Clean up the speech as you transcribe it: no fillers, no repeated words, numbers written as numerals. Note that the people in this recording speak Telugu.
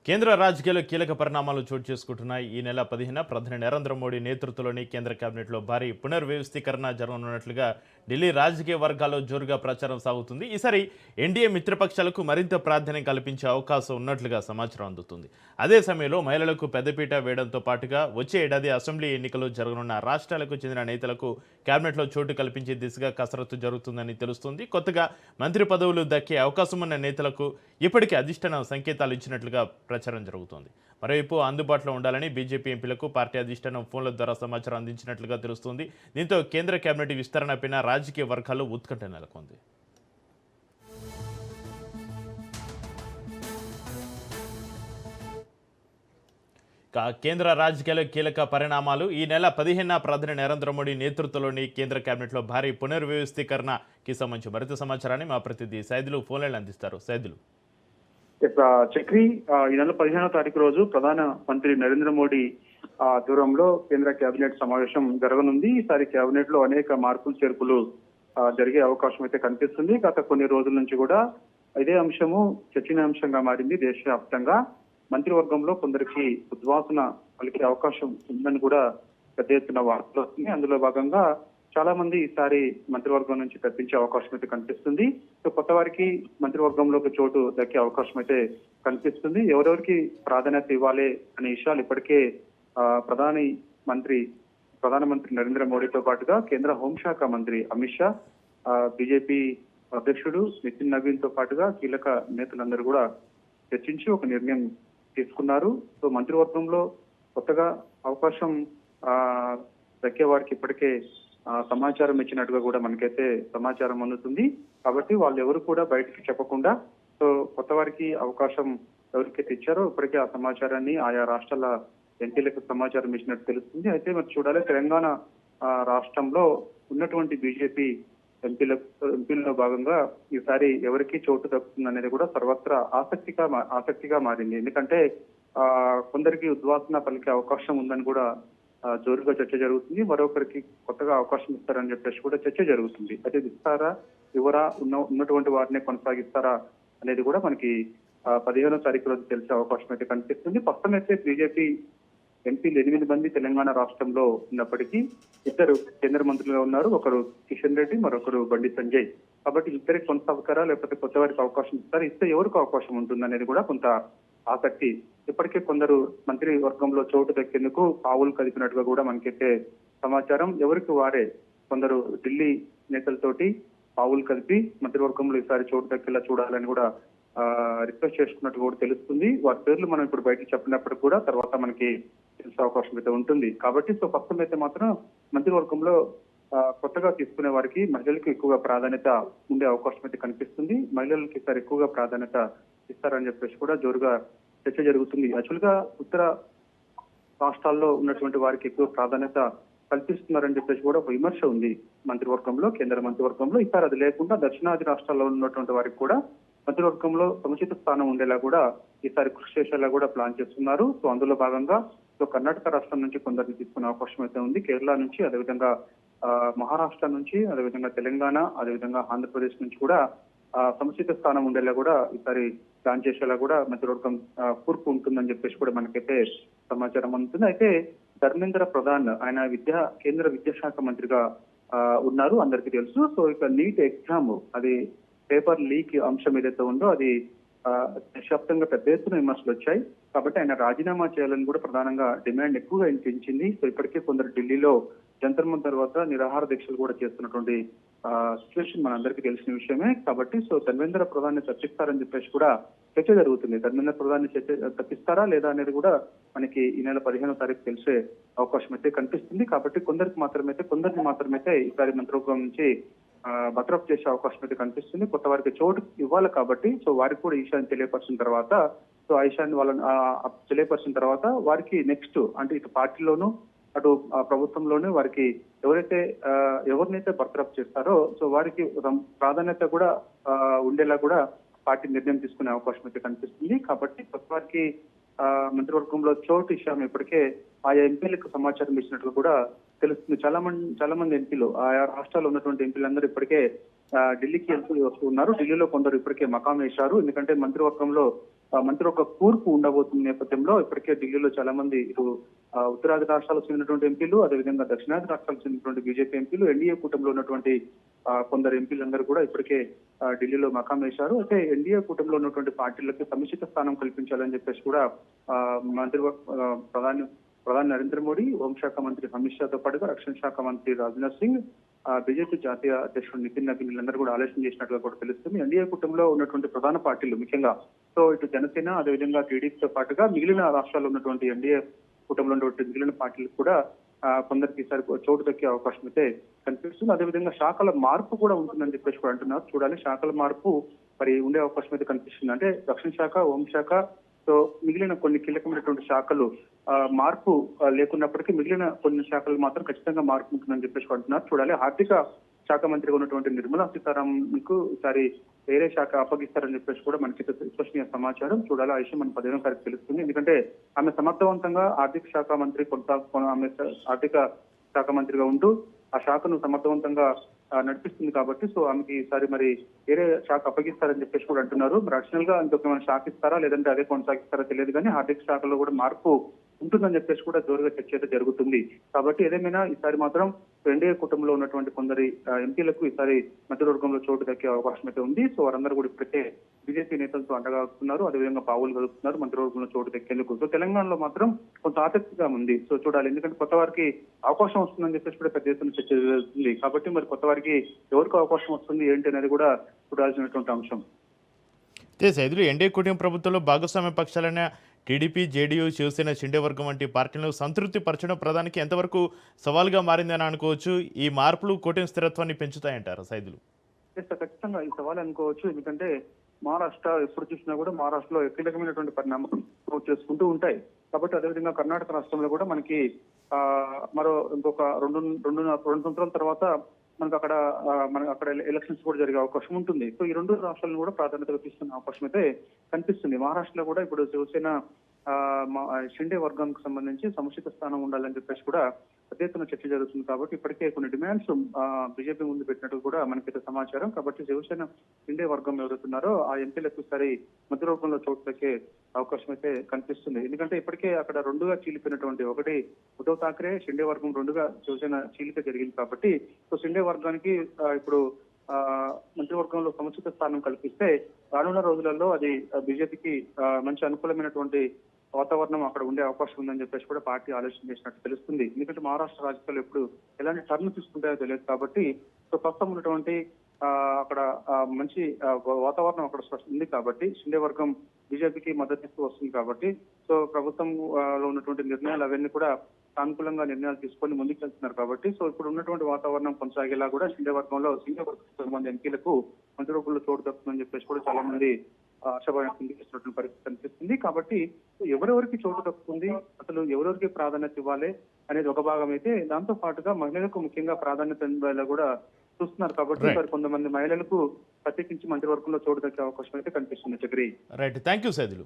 కేంద్ర రాజకీయాల్లో కీలక పరిణామాలు చోటు చేసుకుంటున్నాయి. ఈ నెల 15న ప్రధాని నరేంద్ర మోడీ నేతృత్వంలోని కేంద్ర కేబినెట్లో భారీ పునర్వ్యవస్థీకరణ జరగనున్నట్లుగా ఢిల్లీ రాజకీయ వర్గాల్లో జోరుగా ప్రచారం సాగుతుంది. ఈసారి ఎన్డీఏ మిత్రపక్షాలకు మరింత ప్రాధాన్యం కల్పించే అవకాశం ఉన్నట్లుగా సమాచారం అందుతుంది. అదే సమయంలో మహిళలకు పెద్దపీట వేయడంతో పాటుగా వచ్చే ఏడాది అసెంబ్లీ ఎన్నికలు జరగనున్న రాష్ట్రాలకు చెందిన నేతలకు కేబినెట్లో చోటు కల్పించే దిశగా కసరత్తు జరుగుతుందని తెలుస్తుంది. కొత్తగా మంత్రి పదవులు దక్కే అవకాశం ఉన్న నేతలకు ఇప్పటికే అధిష్టానం సంకేతాలు ఇచ్చినట్లుగా ప్రచారం జరుగుతోంది. మరోవైపు అందుబాటులో ఉండాలని బీజేపీ ఎంపీలకు పార్టీ అధిష్టానం ఫోన్ల ద్వారా సమాచారం అందించినట్లుగా తెలుస్తోంది. దీంతో కేంద్ర కేబినెట్ విస్తరణపైన రాజకీయ వర్గాల్లో ఉత్కంఠ నెలకొంది. కేంద్ర రాజకీయాల్లో కీలక పరిణామాలు. ఈ నెల 15న ప్రధాని నరేంద్ర మోడీ నేతృత్వంలోని కేంద్ర కేబినెట్లో భారీ పునర్వ్యవస్థీకరణకి సంబంధించి మరింత సమాచారాన్ని మా ప్రతినిధి సైదులు ఫోన్లైన్ అందిస్తారు. సైదులు. చక్రి, ఈ నెల 15వ తారీఖు రోజు ప్రధాన మంత్రి నరేంద్ర మోడీ దూరంలో కేంద్ర కేబినెట్ సమావేశం జరగనుంది. ఈసారి కేబినెట్ లో అనేక మార్పులు చేర్పులు జరిగే అవకాశం అయితే కనిపిస్తుంది. గత కొన్ని రోజుల నుంచి కూడా ఇదే అంశము చర్చనీయాంశంగా మారింది. దేశవ్యాప్తంగా మంత్రివర్గంలో కొందరికి ఉద్వాసన పలికే అవకాశం ఉందని కూడా పెద్ద ఎత్తున వార్తలు వస్తున్నాయి. అందులో భాగంగా చాలా మంది ఈసారి మంత్రివర్గం నుంచి తప్పించే అవకాశం అయితే కనిపిస్తుంది. సో కొత్త వారికి మంత్రివర్గంలోకి చోటు దక్కే అవకాశం అయితే కనిపిస్తుంది. ఎవరెవరికి ప్రాధాన్యత ఇవ్వాలి అనే విషయాలు ఇప్పటికే ప్రధానమంత్రి నరేంద్ర మోడీతో పాటుగా కేంద్ర హోంశాఖ మంత్రి అమిత్ షా, బీజేపీ అధ్యక్షుడు నితిన్ నవీన్ తో పాటుగా కీలక నేతలందరూ కూడా చర్చించి ఒక నిర్ణయం తీసుకున్నారు. సో మంత్రివర్గంలో కొత్తగా అవకాశం దక్కే వారికి ఇప్పటికే సమాచారం ఇచ్చినట్టుగా కూడా మనకైతే సమాచారం అందుతుంది. కాబట్టి వాళ్ళు ఎవరు కూడా బయటికి చెప్పకుండా సో కొత్త వారికి అవకాశం ఎవరికైతే ఇచ్చారో ఇప్పటికే ఆ సమాచారాన్ని ఆయా రాష్ట్రాల ఎంపీలకు సమాచారం ఇచ్చినట్టు తెలుస్తుంది. అయితే మరి చూడాలి, తెలంగాణ రాష్ట్రంలో ఉన్నటువంటి బీజేపీ ఎంపీల్లో భాగంగా ఈసారి ఎవరికి చోటు దక్కుతుంది అనేది కూడా సర్వత్రా ఆసక్తిగా మారింది. ఎందుకంటే కొందరికి ఉద్వాసన పలికే అవకాశం ఉందని కూడా జోరుగా చర్చ జరుగుతుంది. మరొకరికి కొత్తగా అవకాశం ఇస్తారని చెప్పేసి కూడా చర్చ జరుగుతుంది. అయితే ఇస్తారా ఎవరా ఉన్నటువంటి వారిని కొనసాగిస్తారా అనేది కూడా మనకి 15వ తారీఖు రోజు తెలిసే అవకాశం అయితే కనిపిస్తుంది. ప్రస్తుతం అయితే బీజేపీ ఎంపీలు 8 మంది తెలంగాణ రాష్ట్రంలో ఉన్నప్పటికీ ఇద్దరు కేంద్ర మంత్రులుగా ఉన్నారు. ఒకరు కిషన్ రెడ్డి, మరొకరు బండి సంజయ్. కాబట్టి ఇద్దరికి కొనసాగుతారా లేకపోతే కొత్త వారికి అవకాశం ఇస్తారా, ఇస్తే ఎవరికి అవకాశం ఉంటుంది అనేది కూడా కొంత ఆసక్తి. ఇప్పటికే కొందరు మంత్రి వర్గంలో చోటు దక్కేందుకు పావులు కదిపినట్టుగా కూడా మనకైతే సమాచారం. ఎవరికి వారే కొందరు ఢిల్లీ నేతలతోటి పావులు కలిపి మంత్రివర్గంలో ఈసారి చోటు దక్కేలా చూడాలని కూడా రిక్వెస్ట్ చేసుకున్నట్టు కూడా తెలుస్తుంది. వారి పేర్లు మనం ఇప్పుడు బయటకు చెప్పినప్పటికీ కూడా తర్వాత మనకి తెలిసే అవకాశం అయితే ఉంటుంది. కాబట్టి సో ప్రస్తుతం అయితే మాత్రం మంత్రివర్గంలో కొత్తగా తీసుకునే వారికి మహిళలకు ఎక్కువగా ప్రాధాన్యత ఉండే అవకాశం అయితే కనిపిస్తుంది. మహిళలకు ఈసారి ఎక్కువగా ప్రాధాన్యత ఇస్తారని చెప్పేసి కూడా జోరుగా చర్చ జరుగుతుంది. యాక్చువల్ గా ఉత్తర రాష్ట్రాల్లో ఉన్నటువంటి వారికి ఎక్కువ ప్రాధాన్యత కల్పిస్తున్నారని చెప్పేసి కూడా ఒక విమర్శ ఉంది మంత్రివర్గంలో, కేంద్ర మంత్రివర్గంలో. ఈసారి అది లేకుండా దక్షిణాది రాష్ట్రాల్లో ఉన్నటువంటి వారికి కూడా మంత్రివర్గంలో సముచిత స్థానం ఉండేలా కూడా ఈసారి కృషి చేసేలా కూడా ప్లాన్ చేస్తున్నారు. సో అందులో భాగంగా సో కర్ణాటక రాష్ట్రం నుంచి కొందరిని తీసుకునే అవకాశం అయితే ఉంది. కేరళ నుంచి, అదేవిధంగా మహారాష్ట్ర నుంచి, అదేవిధంగా తెలంగాణ, అదేవిధంగా ఆంధ్రప్రదేశ్ నుంచి కూడా సముచిత స్థానం ఉండేలా కూడా ఈసారి ప్లాన్ చేసేలా కూడా మంత్రివర్గం కూర్పు ఉంటుందని చెప్పేసి కూడా మనకైతే సమాచారం అందుతుంది. అయితే ధర్మేంద్ర ప్రధాన్ ఆయన కేంద్ర విద్యాశాఖ మంత్రిగా ఉన్నారు, అందరికీ తెలుసు. సో ఇక నీట్ ఎగ్జామ్ అది పేపర్ లీక్ అంశం ఏదైతే ఉందో అది దేశవ్యాప్తంగా పెద్ద ఎత్తున విమర్శలు వచ్చాయి. కాబట్టి ఆయన రాజీనామా చేయాలని కూడా ప్రధానంగా డిమాండ్ ఎక్కువగా వినిపించింది. సో ఇప్పటికే కొందరు ఢిల్లీలో జంతర్ మంతర్ వద్ద నిరాహార దీక్షలు కూడా చేస్తున్నటువంటి సిచ్యువేషన్ మనందరికీ తెలిసిన విషయమే. కాబట్టి సో ధర్మేంద్ర ప్రధాన్ని తప్పిస్తారని చెప్పేసి కూడా చర్చ జరుగుతుంది. ధర్మేంద్ర ప్రధాన్ని తప్పిస్తారా లేదా అనేది కూడా మనకి ఈ నెల 15వ తారీఖు తెలిసే అవకాశం అయితే కనిపిస్తుంది. కాబట్టి కొందరిని మాత్రమైతే ఈసారి మంత్రివర్గం నుంచి బర్తరఫ్ చేసే అవకాశం అయితే కనిపిస్తుంది. కొత్త వారికి చోటు ఇవ్వాలి కాబట్టి సో వారికి కూడా ఈ విషయాన్ని తెలియపరిచిన తర్వాత సో ఆ విషయాన్ని వాళ్ళని తెలియపరిచిన తర్వాత వారికి నెక్స్ట్ అంటే ఇటు పార్టీలోను అటు ప్రభుత్వంలోనే వారికి ఎవరినైతే బర్తరఫ్ చేస్తారో సో వారికి ప్రాధాన్యత కూడా ఉండేలా కూడా పార్టీ నిర్ణయం తీసుకునే అవకాశం అయితే కనిపిస్తుంది. కాబట్టి కొత్త వారికి మంత్రివర్గంలో చోటు విషయం ఇప్పటికే ఆయా ఎంపీలకు సమాచారం ఇచ్చినట్లు కూడా తెలుస్తుంది. చాలా మంది ఎంపీలు ఆయా రాష్ట్రాల్లో ఉన్నటువంటి ఎంపీలందరూ ఇప్పటికే ఢిల్లీకి వస్తున్నారు. ఢిల్లీలో కొందరు ఇప్పటికే మకాం వేశారు. ఎందుకంటే మంత్రివర్గంలో మంత్రివర్గ కూర్పు ఉండబోతున్న నేపథ్యంలో ఇప్పటికే ఢిల్లీలో చాలా మంది ఇటు ఉత్తరాది రాష్ట్రాలకు చెందినటువంటి ఎంపీలు, అదేవిధంగా దక్షిణాది రాష్ట్రాలకు చెందినటువంటి బీజేపీ ఎంపీలు, ఎన్డీఏ కూటమిలో ఉన్నటువంటి కొందరు ఎంపీలందరూ కూడా ఇప్పటికే ఢిల్లీలో మకాం వేశారు. అయితే ఎన్డీఏ కూటమిలో ఉన్నటువంటి పార్టీలకు సముచిత స్థానం కల్పించాలని చెప్పేసి కూడా ప్రధాని నరేంద్ర మోడీ, హోంశాఖ మంత్రి అమిత్ షాతో పాటుగా రక్షణ శాఖ మంత్రి రాజ్నాథ్ సింగ్, బీజేపీ జాతీయ అధ్యక్షుడు నితిన్ నవీన్ వీళ్ళందరూ కూడా ఆలోచన చేసినట్లుగా కూడా తెలుస్తుంది. ఎన్డీఏ కూటమిలో ఉన్నటువంటి ప్రధాన పార్టీలు ముఖ్యంగా సో ఇటు జనసేన, అదేవిధంగా టీడీపీతో పాటుగా మిగిలిన రాష్ట్రాల్లో ఉన్నటువంటి ఎన్డీఏ కూటమిలో ఉన్నటువంటి మిగిలిన పార్టీలకు కూడా కొందరికి ఈసారి చోటు దక్కే అవకాశం అయితే కనిపిస్తుంది. అదేవిధంగా శాఖల మార్పు కూడా ఉంటుందని చెప్పేసి కూడా అంటున్నారు. చూడాలి, శాఖల మార్పు మరి ఉండే అవకాశం అయితే కనిపిస్తుంది. అంటే రక్షణ శాఖ, హోంశాఖ, సో మిగిలిన కొన్ని కీలకమైనటువంటి శాఖలు మార్పు లేకున్నప్పటికీ మిగిలిన కొన్ని శాఖలు మాత్రం ఖచ్చితంగా మార్పు ఉంటుందని చెప్పేసి అంటున్నారు. చూడాలి, ఆర్థిక శాఖ మంత్రిగా ఉన్నటువంటి నిర్మలా సీతారామన్ కు ఈసారి వేరే శాఖ అప్పగిస్తారని చెప్పేసి కూడా మనకి విశ్వసనీయ సమాచారం. చూడాలి, ఆ విషయం మన 15వ తారీఖు తెలుస్తుంది. ఎందుకంటే ఆమె సమర్థవంతంగా ఆర్థిక శాఖ మంత్రి ఆమె ఆర్థిక శాఖ మంత్రిగా ఉంటూ ఆ శాఖను సమర్థవంతంగా నడిపిస్తుంది కాబట్టి సో ఆమెకి ఈసారి మరి వేరే శాఖ అప్పగిస్తారని చెప్పేసి కూడా అంటున్నారు. మరి అడిషనల్ గా ఇంకొక శాఖ ఇస్తారా లేదంటే అదే కొనసాగిస్తారా తెలియదు, కానీ ఆర్థిక శాఖలో కూడా మార్పు ఉంటుందని చెప్పేసి కూడా జోరుగా చర్చ అయితే జరుగుతుంది. కాబట్టి ఏదేమైనా ఈసారి మాత్రం ఎన్డీఏ కుటుంబంలో ఉన్నటువంటి కొందరి ఎంపీలకు ఈసారి మంత్రివర్గంలో చోటు దక్కే అవకాశం అయితే ఉంది. సో వారందరూ కూడా ఇప్పటికే బీజేపీ నేతలతో అండగా వస్తున్నారు, అదేవిధంగా పావులు కలుపుతున్నారు మంత్రివర్గంలో చోటు దక్కేందుకు. సో తెలంగాణలో మాత్రం కొంత ఆసక్తిగా ఉంది. సో చూడాలి, ఎందుకంటే కొత్త వారికి అవకాశం వస్తుందని చెప్పేసి కూడా పెద్ద ఎత్తున చర్చ జరుగుతుంది. కాబట్టి మరి కొత్త వారికి ఎవరికి అవకాశం వస్తుంది ఏంటి అనేది కూడా చూడాల్సినటువంటి అంశం. సైదులు ఎన్డీఏ కూటమి ప్రభుత్వంలో భాగస్వామ్య పక్షాలైన టీడీపీ, జేడీయూ, శివసేన, షిండే వర్గం వంటి పార్టీలను సంతృప్తి పరచడం ప్రధానికి ఎంతవరకు సవాల్గా మారిందని అనుకోవచ్చు? ఈ మార్పులు కూటమి స్థిరత్వాన్ని పెంచుతాయంటారు సైదులు? ఖచ్చితంగా ఈ సవాల్ అనుకోవచ్చు. ఎందుకంటే మహారాష్ట్ర ఎప్పుడు చూసినా కూడా మహారాష్ట్రలో కీలకమైనటువంటి పరిణామాలు చోటు చేసుకుంటూ ఉంటాయి. కాబట్టి అదేవిధంగా కర్ణాటక రాష్ట్రంలో కూడా మనకి మరో ఇంకొక రెండు సంవత్సరాల తర్వాత మనకు అక్కడ ఎలక్షన్స్ కూడా జరిగే అవకాశం ఉంటుంది. సో ఈ రెండు రాష్ట్రాలను కూడా ప్రాధాన్యతగా తీసుకునే అవకాశం అయితే కనిపిస్తుంది. మహారాష్ట్రలో కూడా ఇప్పుడు శివసేన షిండే వర్గానికి సంబంధించి సముచిత స్థానం ఉండాలని చెప్పేసి కూడా పెద్ద ఎత్తున చర్చ జరుగుతుంది. కాబట్టి ఇప్పటికే కొన్ని డిమాండ్స్ బీజేపీ ముందు పెట్టినట్టు కూడా మనకైతే సమాచారం. కాబట్టి శివసేన షిండే వర్గం ఎవరుతున్నారో ఆ ఎంపీలకు సరి మంత్రివర్గంలో చోటు దక్కే అవకాశం అయితే కనిపిస్తుంది. ఎందుకంటే ఇప్పటికే అక్కడ రెండుగా చీలిపోయినటువంటి, ఒకటి ఉద్ధవ్ ఠాక్రే షిండే వర్గం, రెండుగా శివసేన చీలిక జరిగింది. కాబట్టి సో షిండే వర్గానికి ఇప్పుడు మంత్రివర్గంలో సముచిత స్థానం కల్పిస్తే రానున్న రోజులలో అది బీజేపీకి మంచి అనుకూలమైనటువంటి వాతావరణం అక్కడ ఉండే అవకాశం ఉందని చెప్పేసి కూడా పార్టీ ఆలోచన చేసినట్టు తెలుస్తుంది. ఎందుకంటే మహారాష్ట్ర రాజకీయాలు ఎప్పుడు ఎలాంటి టర్న్ తీసుకుంటాయో తెలియదు. కాబట్టి సో ప్రస్తుతం ఉన్నటువంటి అక్కడ మంచి వాతావరణం అక్కడ ఉంది. కాబట్టి షిండే వర్గం బీజేపీకి మద్దతు ఇస్తూ వస్తుంది. కాబట్టి సో ప్రభుత్వంలో ఉన్నటువంటి నిర్ణయాలు అవన్నీ కూడా సానుకూలంగా నిర్ణయాలు తీసుకొని ముందుకు వెళ్తున్నారు. కాబట్టి సో ఇప్పుడు ఉన్నటువంటి వాతావరణం కొనసాగేలా కూడా షిండే వర్గంలో కొంతమంది ఎంపీలకు మంత్రివర్గంలో చోటు దక్కుతుందని చెప్పేసి కూడా చాలా మంది ఆశాభావం చేస్తున్నటువంటి పరిస్థితి కనిపిస్తుంది. కాబట్టి ఎవరెవరికి చోటు దక్కుతుంది, అసలు ఎవరెవరికి ప్రాధాన్యత ఇవ్వాలి అనేది ఒక భాగం అయితే, దాంతో పాటుగా మహిళలకు ముఖ్యంగా ప్రాధాన్యత ఇవ్వాలో కూడా చూస్తున్నారు. కాబట్టి మరి కొంతమంది మహిళలకు ప్రత్యేకించి మంత్రివర్గంలో చోటు దక్కే అవకాశం అయితే కనిపిస్తుంది. Chakri. Right, thank you Saidulu.